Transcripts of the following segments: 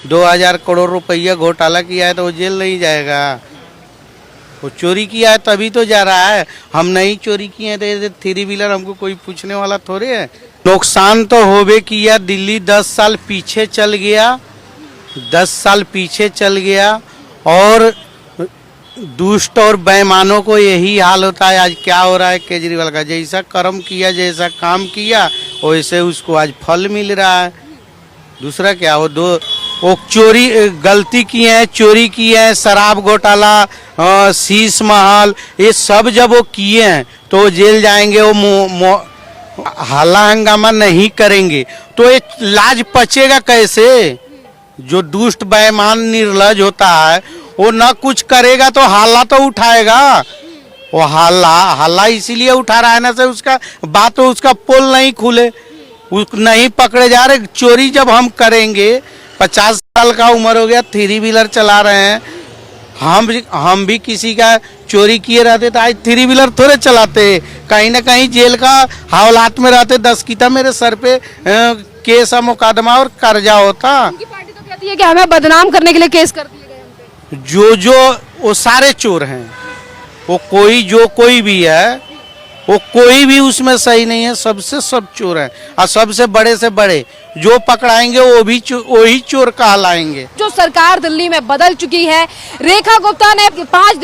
2000 करोड़ रुपया घोटाला किया है तो वो जेल नहीं जाएगा। वो चोरी किया है तभी तो जा रहा है। हम नहीं चोरी किए हैं तो ये 3 व्हीलर हमको कोई पूछने वाला थोड़े है। नुकसान तो होबे किया। दिल्ली 10 साल पीछे चल गया, 10 साल पीछे चल गया। और दुष्ट और बेईमानों को यही हाल होता है। आज क्या हो रहा है केजरीवाल का, जैसा कर्म किया, जैसा काम किया, वैसे उसको आज फल मिल रहा है। दूसरा क्या, वो चोरी गलती किए हैं, चोरी किए हैं, शराब घोटाला, शीश महल, ये सब जब वो किए हैं तो वो जेल जाएंगे। वो हल्ला हंगामा नहीं करेंगे तो ये लाज पचेगा कैसे। जो दुष्ट बेईमान निर्लज होता है वो ना कुछ करेगा तो हल्ला तो उठाएगा। वो हल्ला इसीलिए उठा रहा है ना से उसका बात, तो उसका पोल नहीं खुले, नहीं पकड़े जा रहे। चोरी जब हम करेंगे, 50 साल का उम्र हो गया, 3 व्हीलर चला रहे हैं। हम भी किसी का चोरी किए रहते तो आज 3 व्हीलर थोड़े चलाते। कहीं ना कहीं जेल का हवालात में रहते। 10 की था मेरे सर पे केस मुकदमा और कर्जा होता। उनकी पार्टी तो कहती है कि हमें बदनाम करने के लिए केस कर दिए गए हम पे। जो वो सारे चोर हैं। वो कोई भी है, वो कोई भी उसमें सही नहीं है। सबसे सब चोर हैं और सबसे बड़े से बड़े जो पकड़ाएंगे वही चोर कहलाएंगे। जो सरकार दिल्ली में बदल चुकी है, रेखा गुप्ता ने 5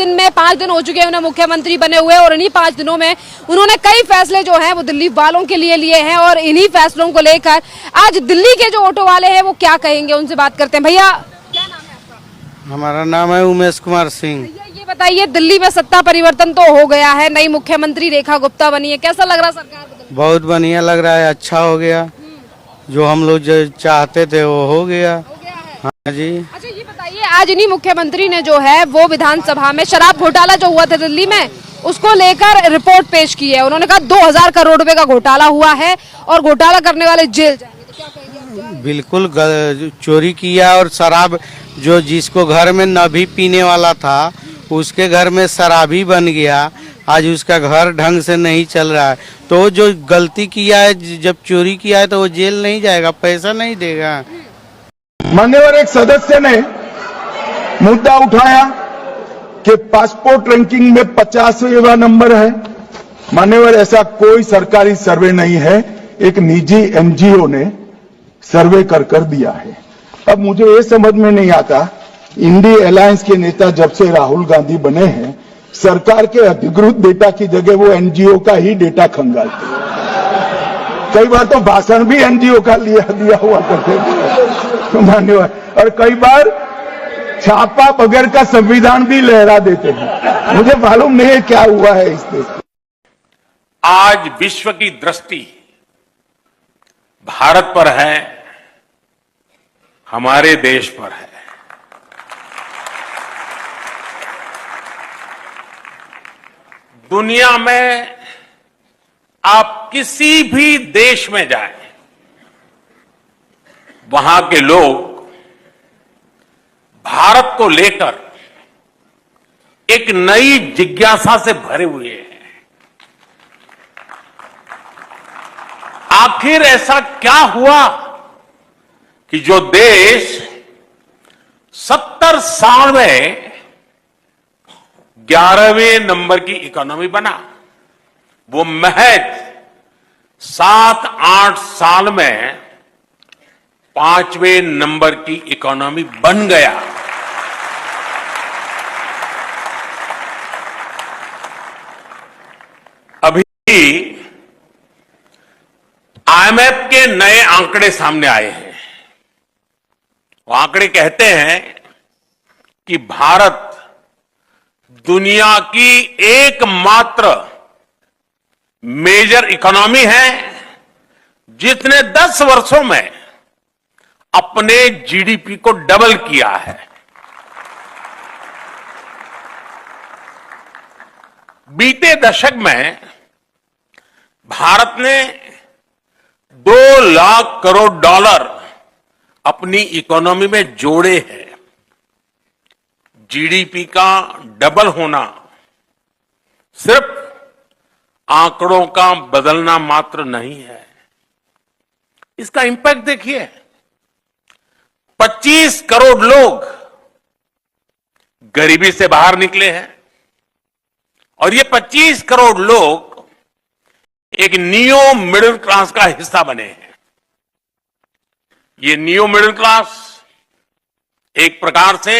दिन हो चुके हैं उन्हें मुख्यमंत्री बने हुए, और इन्हीं 5 दिनों में उन्होंने कई फैसले जो हैं वो दिल्ली वालों के लिए हैं। और इन्हीं फैसलों को लेकर आज दिल्ली के जो ऑटो वाले हैं वो क्या कहेंगे, उनसे बात करते हैं। भैया क्या नाम है आपका? हमारा नाम है उमेश कुमार सिंह। ये बताइए, दिल्ली में सत्ता परिवर्तन तो हो गया है, नई मुख्यमंत्री रेखा गुप्ता बनी है, कैसा लग रहा सरकार बदल? बहुत बढ़िया लग रहा है, अच्छा हो गया। जो हम लोग जो चाहते थे वो हो गया। हाँ जी। अच्छा ये बताइए, आज इन्हीं मुख्यमंत्री ने जो है वो विधानसभा में शराब घोटाला जो हुआ था दिल्ली में, उसको लेकर रिपोर्ट पेश की है। उन्होंने कहा 2000 करोड़ रुपए का घोटाला हुआ है और घोटाला करने वाले जेल जाएंगे। तो क्या कहेंगे? बिल्कुल चोरी किया। और शराब जो जिसको घर में न भी पीने वाला था उसके घर में शराबी बन गया। आज उसका घर ढंग से नहीं चल रहा है। तो जो गलती किया है, जब चोरी किया है तो वो जेल नहीं जाएगा, पैसा नहीं देगा। मान्यवर एक सदस्य ने मुद्दा उठाया कि पासपोर्ट रैंकिंग में 50वां नंबर है। मान्यवर ऐसा कोई सरकारी सर्वे नहीं है, एक निजी एनजीओ ने सर्वे कर दिया है। अब मुझे ये समझ में नहीं आता, इंडी अलायंस के नेता जब से राहुल गांधी बने हैं, सरकार के अधिकृत डेटा की जगह वो एनजीओ का ही डेटा खंगालते हैं। कई बार तो भाषण भी एनजीओ का दिया हुआ करते थे मान्यवर, और कई बार छापा बगैर का संविधान भी लहरा देते हैं। मुझे मालूम नहीं है क्या हुआ है इस देश में। आज विश्व की दृष्टि भारत पर है, हमारे देश पर है। दुनिया में आप किसी भी देश में जाएं, वहां के लोग भारत को लेकर एक नई जिज्ञासा से भरे हुए हैं। आखिर ऐसा क्या हुआ कि जो देश 70 साल में 11वें नंबर की इकोनॉमी बना, वो महज 7-8 साल में 5वें नंबर की इकोनॉमी बन गया। अभी आईएमएफ के नए आंकड़े सामने आए हैं। वो आंकड़े कहते हैं कि भारत दुनिया की एकमात्र मेजर इकोनॉमी है जिसने 10 वर्षों में अपने जीडीपी को डबल किया है। बीते दशक में भारत ने 2 लाख करोड़ डॉलर अपनी इकोनॉमी में जोड़े हैं। जीडीपी का डबल होना सिर्फ आंकड़ों का बदलना मात्र नहीं है, इसका इंपैक्ट देखिए। 25 करोड़ लोग गरीबी से बाहर निकले हैं और ये 25 करोड़ लोग एक नियो मिडिल क्लास का हिस्सा बने हैं। ये नियो मिडिल क्लास एक प्रकार से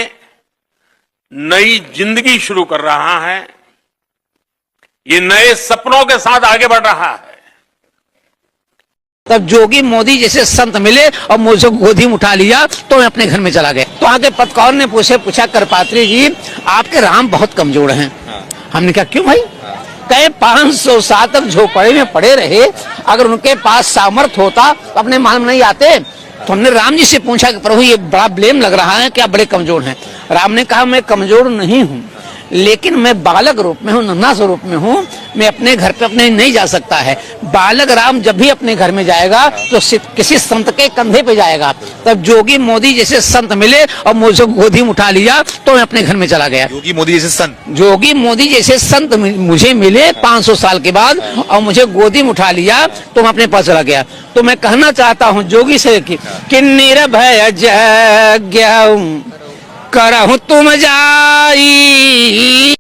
नई जिंदगी शुरू कर रहा है, ये नए सपनों के साथ आगे बढ़ रहा है। तब जोगी मोदी जैसे संत मिले और मुझे गोदी में उठा लिया तो मैं अपने घर में चला गया। तो आगे पत्रकार ने पूछा करपात्री जी आपके राम बहुत कमजोर हैं। हमने कहा क्यों भाई? कहे 500 साल तक झोपड़े में पड़े रहे, अगर उनके पास सामर्थ्य होता तो अपने मालूम नहीं आते। तो हमने राम जी से पूछा कि प्रभु ये बड़ा ब्लेम लग रहा है कि आप बड़े कमजोर हैं। राम ने कहा मैं कमजोर नहीं हूँ, लेकिन मैं बालक रूप में हूँ, नन्हा स्वरूप में हूँ, मैं अपने घर पे अपने नहीं जा सकता है। बालक राम जब भी अपने घर में जाएगा तो किसी संत के कंधे पे जाएगा। तब जोगी मोदी जैसे संत मिले और मुझे गोदी में उठा लिया तो मैं अपने घर में चला गया। जोगी मोदी जैसे संत मुझे मिले 500 साल के बाद और मुझे गोदी में उठा लिया तो मैं अपने पास चला गया। तो मैं कहना चाहता हूँ जोगी से कि निर्भय जग करहु तुम जाई।